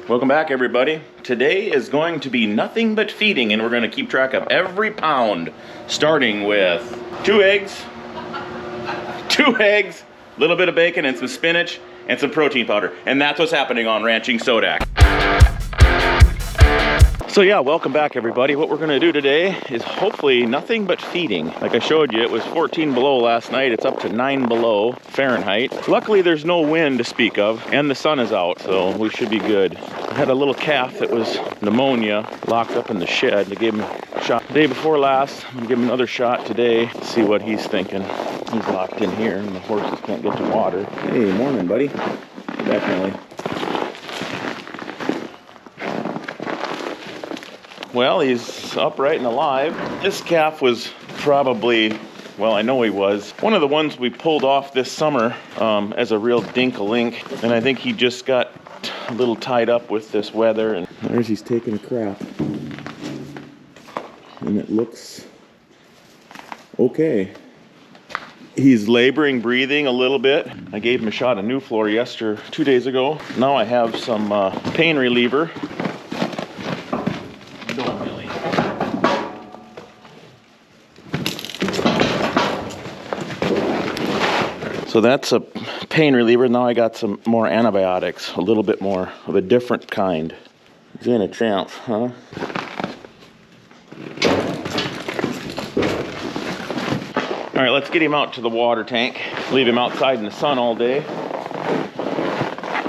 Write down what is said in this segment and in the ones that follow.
Welcome back, everybody. Today is going to be nothing but feeding, and we're going to keep track of every pound, starting with 2 eggs, a little bit of bacon and some spinach and some protein powder. And that's what's happening on Ranching Sodak. So yeah, welcome back, everybody. What we're gonna do today is hopefully nothing but feeding. Like I showed you, it was 14 below last night. It's up to 9 below Fahrenheit. Luckily, there's no wind to speak of, and the sun is out, so we should be good. I had a little calf that was pneumonia, locked up in the shed. They gave him a shot the day before last. I'm gonna give him another shot today, see what he's thinking. He's locked in here, and the horses can't get to water. Hey, morning, buddy. Definitely. Well, he's upright and alive. This calf was probably, well, I know he was, one of the ones we pulled off this summer as a real dink-a-link. And I think he just got a little tied up with this weather. And there's he's taking a crap. And it looks okay. He's laboring, breathing a little bit. I gave him a shot of Nuflor 2 days ago. Now I have some pain reliever. So that's a pain reliever. Now I got some more antibiotics, a little bit more of a different kind. He's in a champ, huh? All right, let's get him out to the water tank. Leave him outside in the sun all day.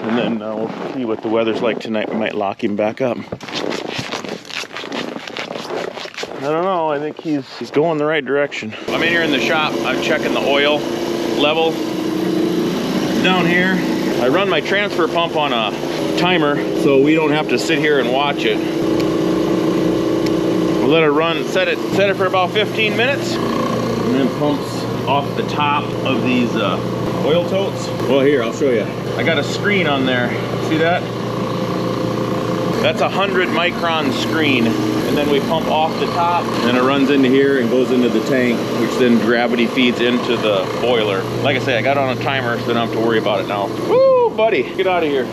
And then we'll see what the weather's like tonight. We might lock him back up. I don't know, I think he's going the right direction. I'm in here in the shop. I'm checking the oil level down here. I run my transfer pump on a timer so we don't have to sit here and watch it. We'll let it run, set it for about 15 minutes, and then pumps off the top of these oil totes. Well, here, I'll show you. I got a screen on there. See that? That's a 100 micron screen. And then we pump off the top, and it runs into here and goes into the tank, which then gravity feeds into the boiler. Like I say, I got it on a timer, so I don't have to worry about it now. Woo, buddy, get out of here.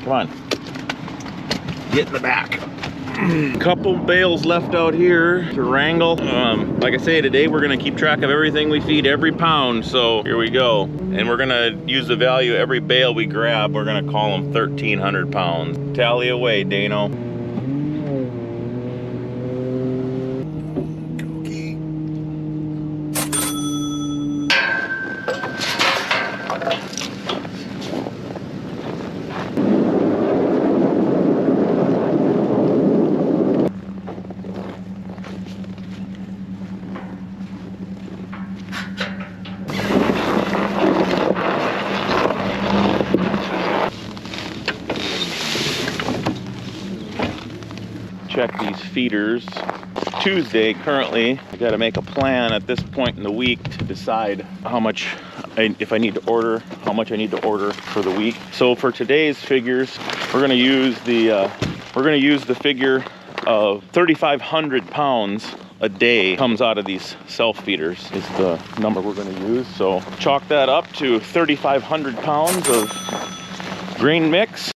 Come on, get in the back. Couple bales left out here to wrangle. Like I say, today we're gonna keep track of everything we feed every pound, so here we go. And we're gonna use the value of every bale we grab. We're gonna call them 1,300 pounds. Tally away, Dano. Check these feeders. Tuesday currently. I got to make a plan at this point in the week to decide how much, if I need to order, how much I need to order for the week. So for today's figures, we're going to use the figure of 3,500 pounds a day comes out of these self feeders is the number we're going to use. So chalk that up to 3,500 pounds of grain mix.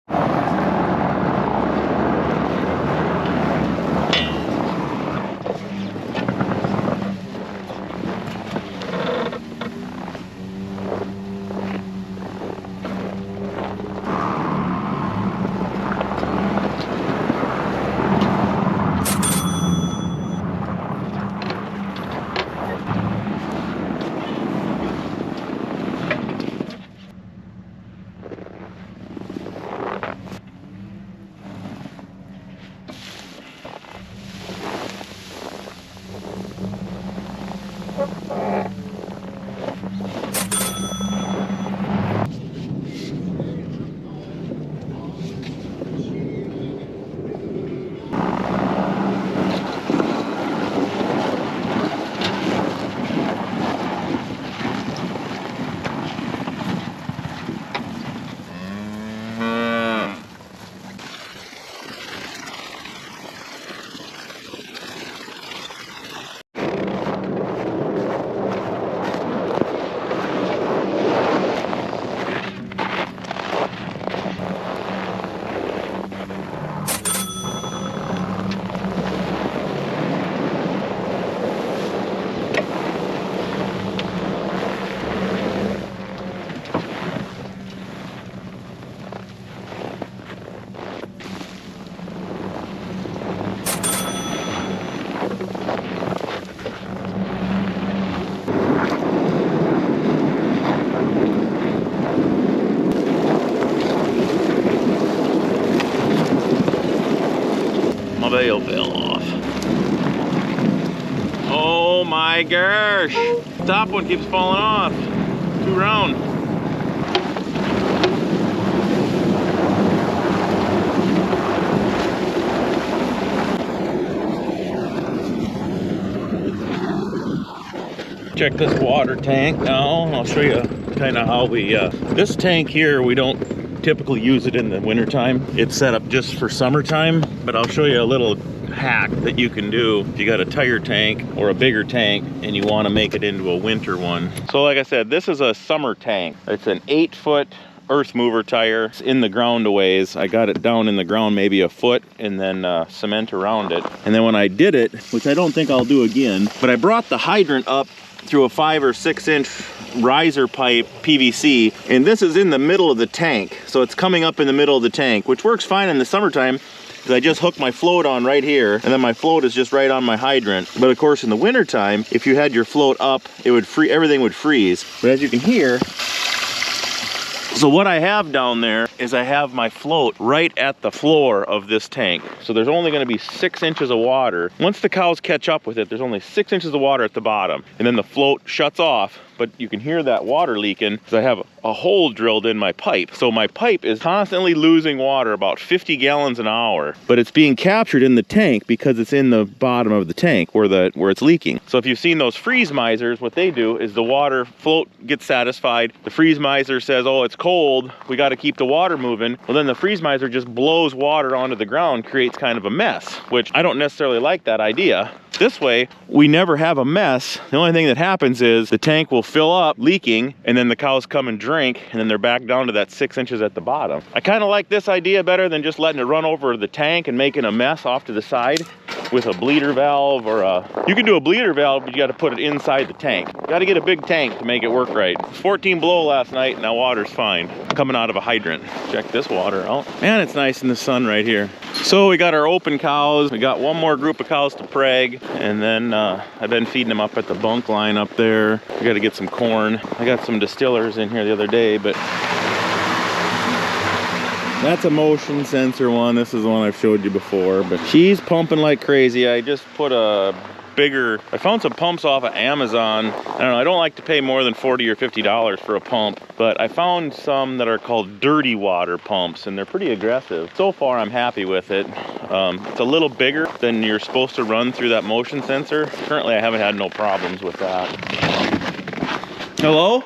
My bail fell off. Oh my gosh! Top one keeps falling off. Too round. Check this water tank now. I'll show you kind of how we, this tank here, we don't typically use it in the wintertime. It's set up just for summertime, but I'll show you a little hack that you can do if you got a tire tank or a bigger tank and you want to make it into a winter one. So like I said, this is a summer tank. It's an 8-foot earth mover tire. It's in the ground a ways. I got it down in the ground maybe a foot and then cement around it. And then when I did it, which I don't think I'll do again, but I brought the hydrant up through a 5 or 6 inch riser pipe PVC, and this is in the middle of the tank, so it's coming up in the middle of the tank, which works fine in the summertime because I just hook my float on right here, and then my float is just right on my hydrant. But of course in the wintertime, if you had your float up, it would everything would freeze. But as you can hear, so what I have down there is I have my float right at the floor of this tank. So there's only going to be 6 inches of water. Once the cows catch up with it, there's only 6 inches of water at the bottom. And then the float shuts off, but you can hear that water leaking because I have a hole drilled in my pipe. So my pipe is constantly losing water, about 50 gallons an hour, but it's being captured in the tank because it's in the bottom of the tank where it's leaking. So if you've seen those freeze misers, what they do is the water float gets satisfied. The freeze miser says, oh, it's cold, we got to keep the water moving. Well, then the freeze miser just blows water onto the ground, creates kind of a mess, which I don't necessarily like that idea. This way, we never have a mess. The only thing that happens is the tank will fill up, leaking, and then the cows come and drink, and then they're back down to that 6 inches at the bottom. I kind of like this idea better than just letting it run over the tank and making a mess off to the side with a bleeder valve or you can do a bleeder valve, but you got to put it inside the tank. Got to get a big tank to make it work right. 14 below last night, and now water's fine. Coming out of a hydrant. Check this water out. Man, it's nice in the sun right here. So we got our open cows. We got one more group of cows to preg, and then I've been feeding them up at the bunk line up there. We got to get some corn. I got some distillers in here the other day, but that's a motion sensor one. This is the one I've showed you before, but she's pumping like crazy. I just put a bigger, I found some pumps off of Amazon. I don't know, I don't like to pay more than $40 or $50 for a pump, but I found some that are called dirty water pumps, and they're pretty aggressive. So far, I'm happy with it. It's a little bigger than you're supposed to run through that motion sensor. Currently, I haven't had no problems with that. Hello?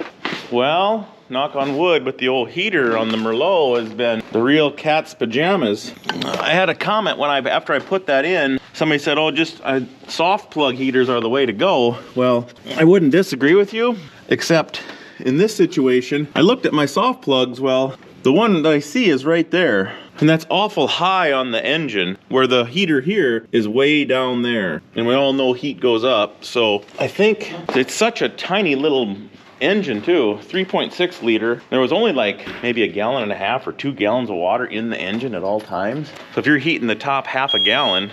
Well, knock on wood, but the old heater on the Merlot has been the real cat's pajamas. I had a comment after I put that in. Somebody said, oh, just soft plug heaters are the way to go. Well, I wouldn't disagree with you, except in this situation, I looked at my soft plugs. Well, the one that I see is right there. And that's awful high on the engine, where the heater here is way down there. And we all know heat goes up. So I think it's such a tiny little engine too, 3.6 liter. There was only like maybe 1.5 gallons or 2 gallons of water in the engine at all times. So if you're heating the top half a gallon,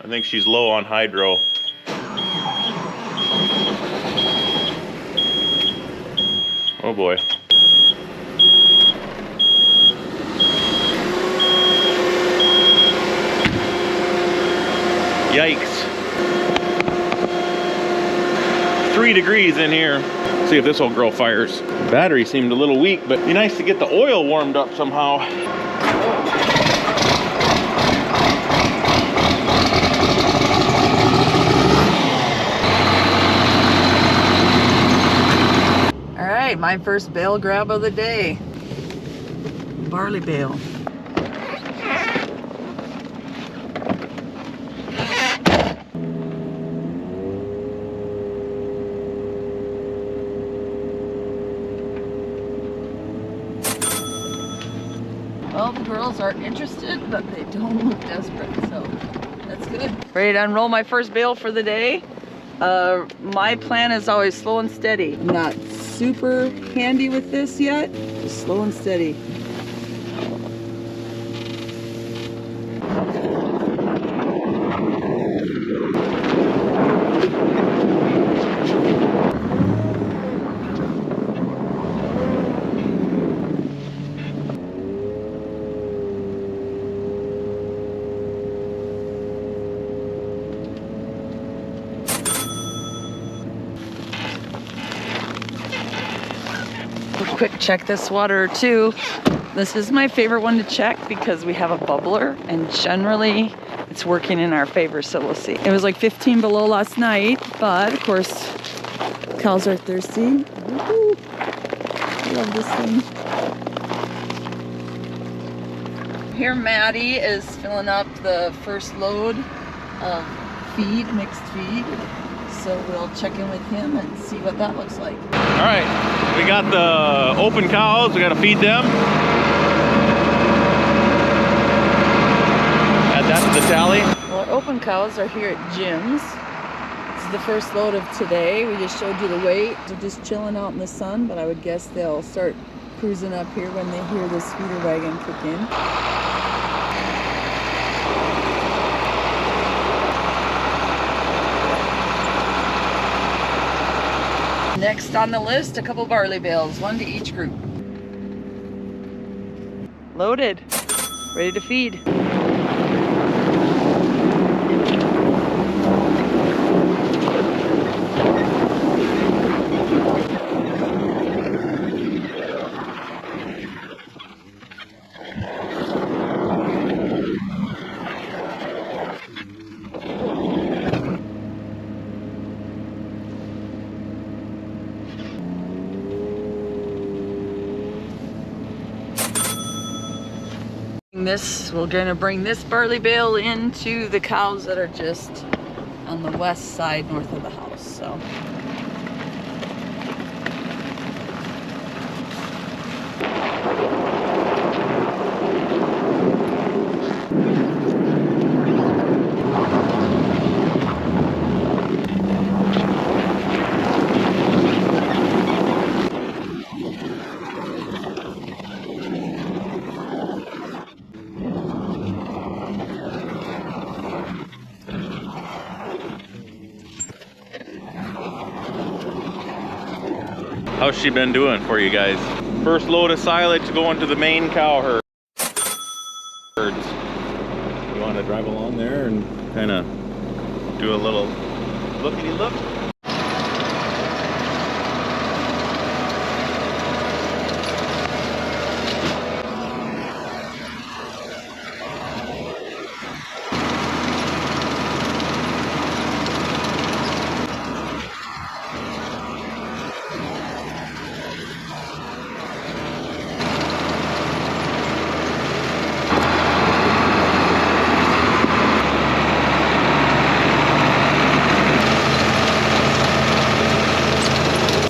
I think she's low on hydro. Oh boy. Yikes. 3 degrees in here. See if this will grow fires. Battery seemed a little weak, but it'd be nice to get the oil warmed up somehow. All right, my first bale grab of the day. Barley bale. Well, the girls are interested, but they don't look desperate, so that's good. Ready to unroll my first bale for the day. My plan is always slow and steady. I'm not super handy with this yet, just slow and steady. quick check this water too. This is my favorite one to check because we have a bubbler and generally it's working in our favor, so we'll see. It was like 15 below last night, but of course, cows are thirsty. Woo-hoo. I love this thing. Here Matty is filling up the first load of feed, mixed feed. So we'll check in with him and see what that looks like. All right, we got the open cows. We got to feed them. Add that to the tally. Well, our open cows are here at Jim's. This is the first load of today. We just showed you the weight. They're just chilling out in the sun, but I would guess they'll start cruising up here when they hear this feeder wagon kick in. Next on the list, a couple barley bales, one to each group. Loaded, ready to feed. We're gonna bring this barley bale into the cows that are just on the west side north of the house. So how's she been doing for you guys? First load of silage going to the main cow herds. You want to drive along there and kind of do a little lookity-look?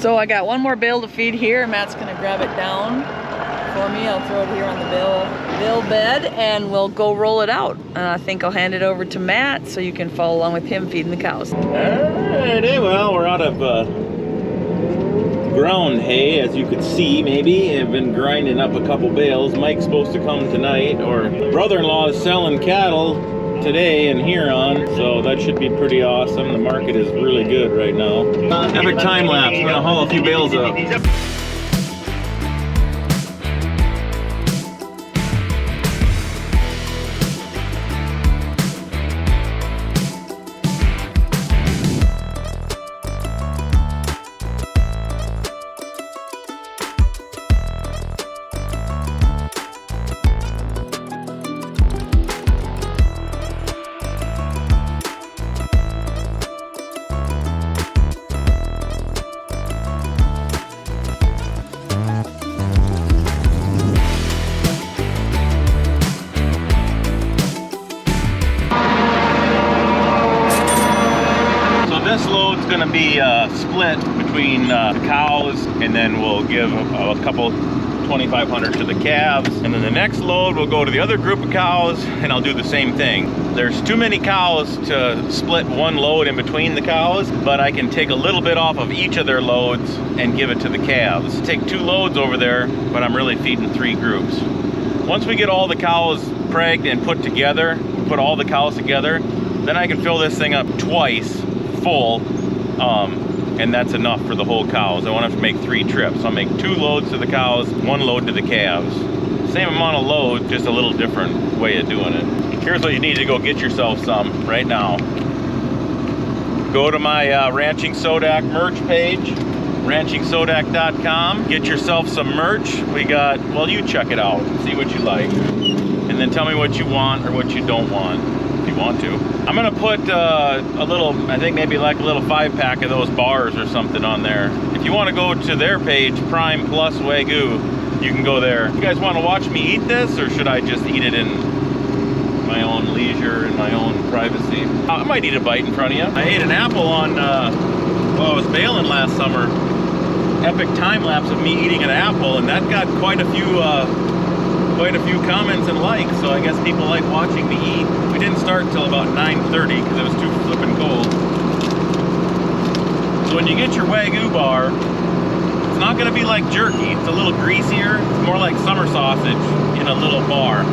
So I got one more bale to feed here. Matt's gonna grab it down for me. I'll throw it here on the bale bed and we'll go roll it out. I think I'll hand it over to Matt so you can follow along with him feeding the cows. Alrighty, well, we're out of ground hay, as you could see, maybe. I've been grinding up a couple bales. Mike's supposed to come tonight, or brother-in-law is selling cattle today in Huron, so that should be pretty awesome. The market is really good right now. Epic time lapse. I'm gonna haul a few bales up. This load's going to be split between the cows, and then we'll give a couple 2,500 to the calves, and then the next load will go to the other group of cows, and I'll do the same thing. There's too many cows to split one load in between the cows, but I can take a little bit off of each of their loads and give it to the calves. Take 2 loads over there, but I'm really feeding 3 groups. Once we get all the cows pregged and put together, put all the cows together, then I can fill this thing up twice full, and that's enough for the whole cows. I won't have to make 3 trips. I'll make 2 loads to the cows, 1 load to the calves. Same amount of load, just a little different way of doing it. Here's what you need to go get yourself some right now. Go to my Ranching Sodak merch page, ranchingsodak.com. Get yourself some merch. We got, well, you check it out, see what you like, and then tell me what you want or what you don't want, if you want to. I'm gonna put a little, I think maybe like a little 5-pack of those bars or something on there. If you want to go to their page, Prime Plus Wagyu, you can go there. You guys want to watch me eat this, or should I just eat it in my own leisure and my own privacy? I might eat a bite in front of you. I ate an apple on, well, I was bailing last summer. Epic time lapse of me eating an apple, and that got quite a few comments and likes. So I guess people like watching me eat. We didn't start until about 9:30 because it was too flippin' cold. So when you get your Wagyu bar, it's not going to be like jerky. It's a little greasier. It's more like summer sausage in a little bar.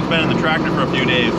Been in the tractor for a few days.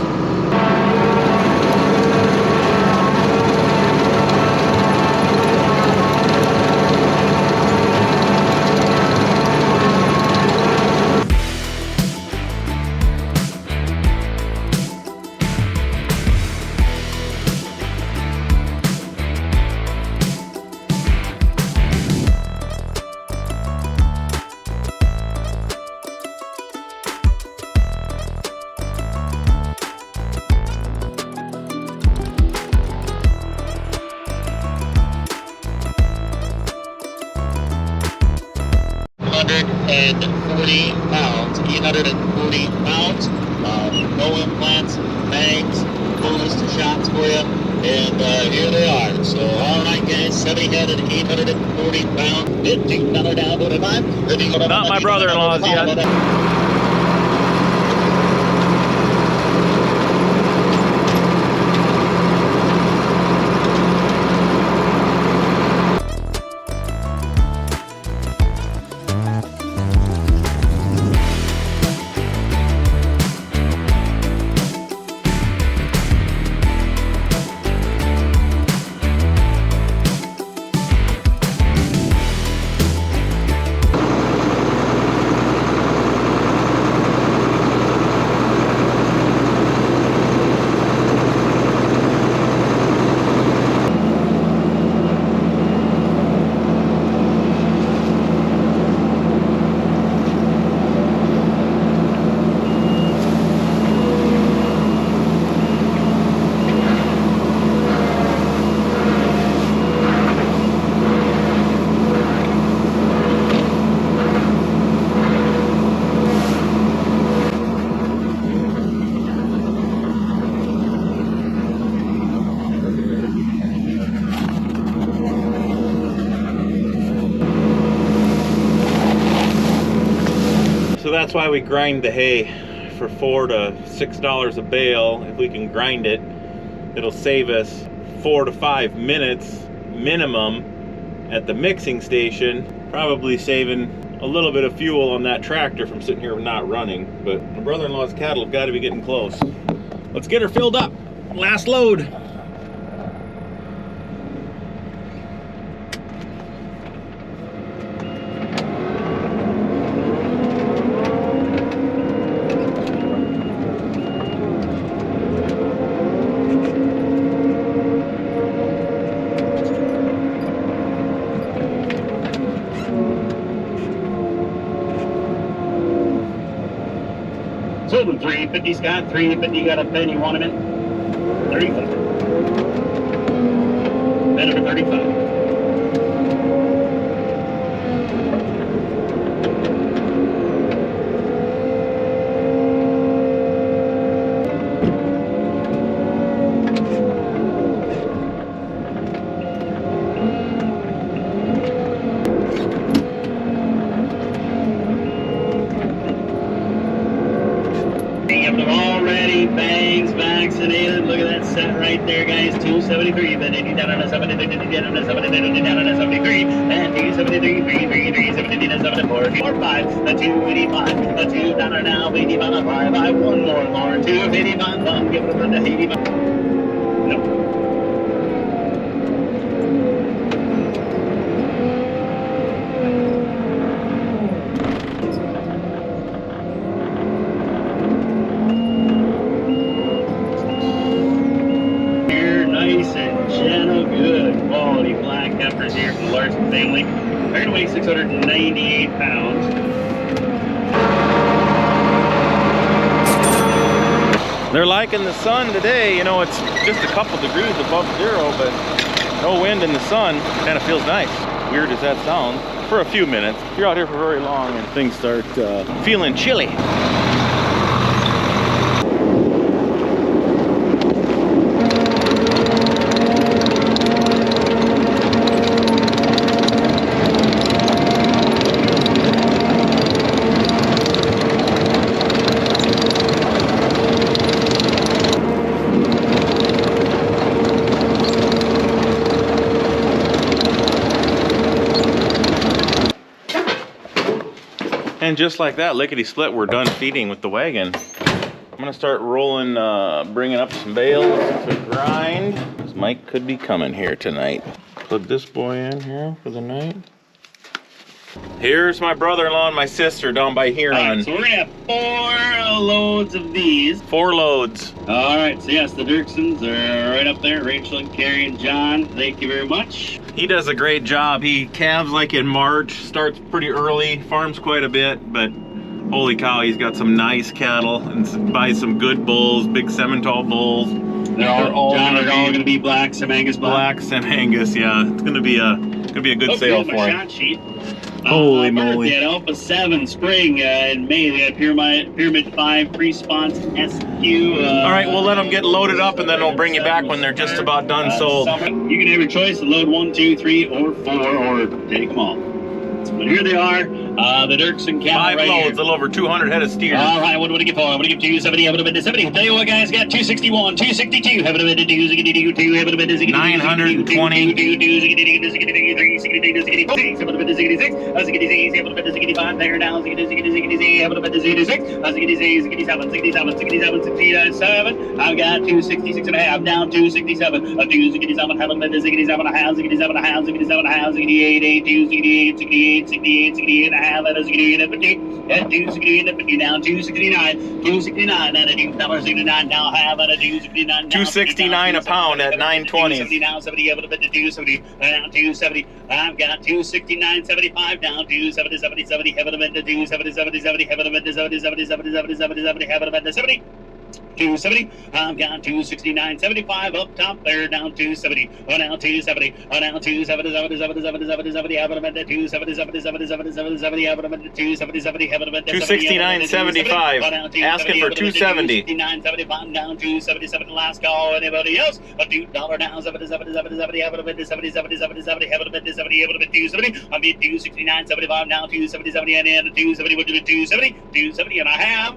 £840, 840 pounds. No implants, bags, full list of shots for you. And here they are. So, all right, guys, 70-headed, 840 pounds, $15 down, 45. Not my brother-in-law's yet. So that's why we grind the hay for $4 to $6 a bale. If we can grind it, it'll save us 4 to 5 minutes minimum at the mixing station, probably saving a little bit of fuel on that tractor from sitting here not running. But my brother-in-law's cattle have got to be getting close. Let's get her filled up. Last load. Sold him 350, Scott. 350, got a pen. You want him in? 35. Pen number 35. Bags vaccinated. Look at that set right there, guys. 273. Then 80 down on a 70, then 80 down on a 70, then 80 down on a 73. And 273, 333, 70, 74, 45. A 285. A 2 down or now, 85 on 5. I one more, Lauren. 285. Bum. Give it a run to 85. No. heifers here from the Larson family. They're gonna weigh 698 pounds. They're liking the sun today. You know, it's just a couple degrees above zero, but no wind in the sun. Kind of feels nice. Weird as that sounds. For a few minutes. You're out here for very long and things start feeling chilly. And just like that, lickety split, we're done feeding with the wagon. I'm gonna start rolling, bringing up some bales to grind. This Mike could be coming here tonight. Put this boy in here for the night. Here's my brother-in-law and my sister down by Huron. All right, so we're gonna have 4 loads of these. 4 loads. All right, so yes, the Dirksons are right up there. Rachel and Carrie and John, thank you very much. He does a great job. He calves like in March, starts pretty early, farms quite a bit, but holy cow, he's got some nice cattle and buys some good bulls, big Simmental bulls. They're all gonna be black Sem Angus black Sem Angus, yeah. It's gonna be a good sale for him. Shot sheet. Holy moly. They had Alpha 7 spring in May. They had Pyramid 5 pre-spons SQ. All right, we'll let them get loaded up and then we'll bring you back when they're just about done sold. You can have your choice to load 1, 2, 3, or 4, or take them all. But here they are, the Dirksen cattle 5 right loads, here. a little over 200 head of steers. All right, what do I get for? I'm going to give 270, have a bit of 70. Tell you what, guys, got 261, 262, have a bit of 2, have a bit of 920. 65 there now, 67, I've got 266 and a half, down 267, 267, have a bit of 67 and a half, 67 and a half, 67 and a half, 68, 268, 68, 68, 68 and a half, 68 and 50, at 268 and 50, down 269, 269, and a $2.69, now have at a 269, 269 a pound at 920. Now 70, have a bit of 270, down 270, I've got 269.75, down 270, 70, 70, have a bit of 270, 70, 70, have a bit of 70, 70, 70, 70, 70, 70, have a bit of 70. 270, I've got 269.75 up top there, down 270, oh now 270, oh now 270, 70, 70, 70, 70, 70, have a bit 270, 70, 70, 70, 70, 70, have a bit 270, 70, have a bit 269.75, asking for 270. 269.75 down 277, last call, anybody else? A $2 down, 70, 70, 70, 70, have a bit 70, 70, 70, 70, have a bit 70, have a bit 270, I'll be 269.75 down 270, 70, and 270, what did it 270, 270, and I have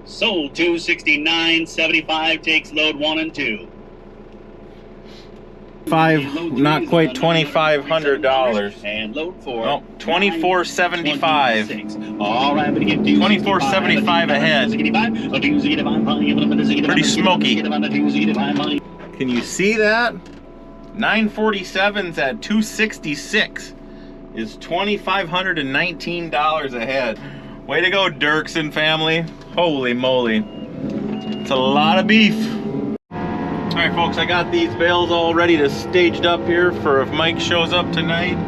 sold 269.75, takes load 1 and 2. Not quite $2,500. And load 4. No, $2,475. All right, but again, $2,475 ahead. Pretty smoky. Can you see that? 947's at 266 is $2,519 ahead. Way to go, Dirksen family. Holy moly. It's a lot of beef. All right, folks, I got these bales all ready to staged up here for if Mike shows up tonight.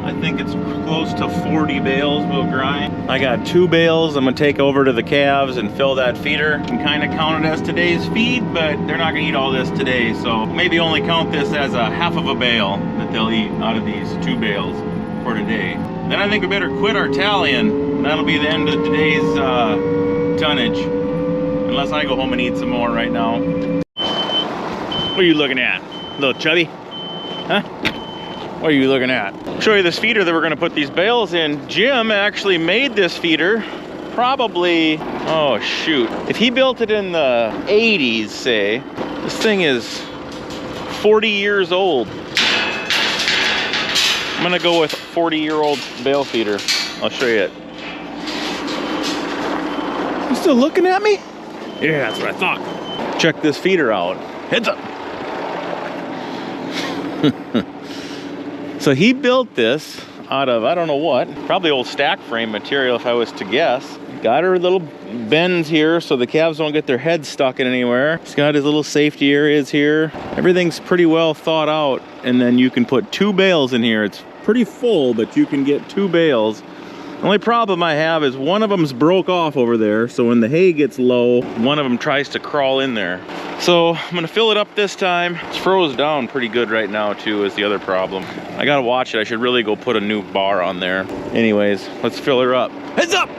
I think it's close to 40 bales we'll grind. I got 2 bales I'm gonna take over to the calves and fill that feeder. You can kind of count it as today's feed, but they're not gonna eat all this today, so maybe only count this as a half of a bale that they'll eat out of these 2 bales for today. Then I think we better quit our tallying. That'll be the end of today's tonnage. Unless I go home and eat some more right now. What are you looking at? A little chubby? Huh? What are you looking at? I'll show you this feeder that we're gonna put these bales in. Jim actually made this feeder probably, oh shoot. If he built it in the 80s, say, this thing is 40 years old. I'm gonna go with 40-year-old bale feeder. I'll show you it. You still looking at me? Yeah, that's what I thought. Check this feeder out. Heads up. So he built this out of, I don't know what, probably old stack frame material if I was to guess. Got her little bends here so the calves don't get their heads stuck in anywhere. It's got his little safety areas here. Everything's pretty well thought out, and then you can put 2 bales in here. It's pretty full, but you can get 2 bales. The only problem I have is one of them's broke off over there, so when the hay gets low, one of them tries to crawl in there. So I'm gonna fill it up this time. It's froze down pretty good right now too, is the other problem. I gotta watch it. I should really go put a new bar on there. Anyways, let's fill her up. Heads up!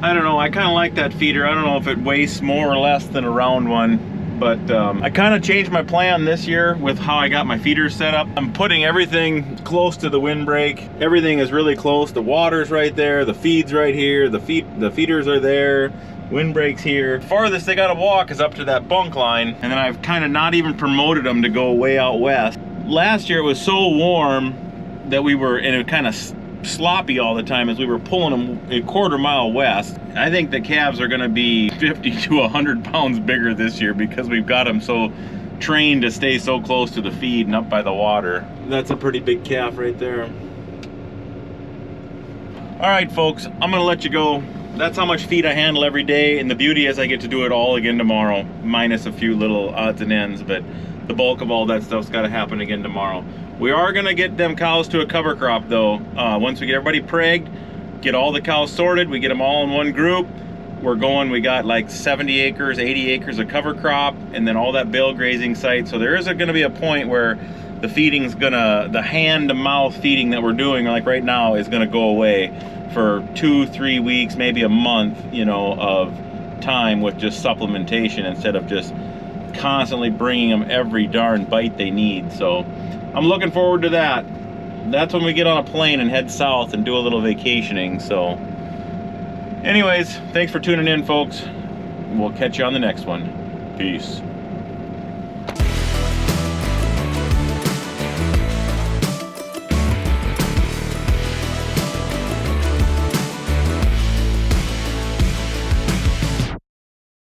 I don't know, I kind of like that feeder. I don't know if it weighs more or less than a round one, but I kind of changed my plan this year with how I got my feeders set up. I'm putting everything close to the windbreak. Everything is really close. The water's right there, the feed's right here, the feeders are there, windbreak's here. The farthest they gotta walk is up to that bunk line, and then I've kind of not even promoted them to go way out west. Last year it was so warm that we were, and it kind of sloppy all the time as we were pulling them a 1/4 mile west. I think the calves are going to be 50 to 100 pounds bigger this year because we've got them so trained to stay so close to the feed and up by the water. That's a pretty big calf right there. All right, folks, I'm going to let you go. That's how much feed I handle every day, and the beauty is I get to do it all again tomorrow, minus a few little odds and ends, but the bulk of all that stuff's got to happen again tomorrow. We are gonna get them cows to a cover crop though. Once we get everybody pregged, get all the cows sorted, we get them all in one group. We got like 70 acres, 80 acres of cover crop, and then all that bale grazing site. So there is gonna be a point where the feeding's the hand to mouth feeding that we're doing like right now is gonna go away for 2-3 weeks, maybe a month, you know, of time with just supplementation instead of just constantly bringing them every darn bite they need. So I'm looking forward to that. That's when we get on a plane and head south and do a little vacationing. So anyways, thanks for tuning in, folks. We'll catch you on the next one. Peace.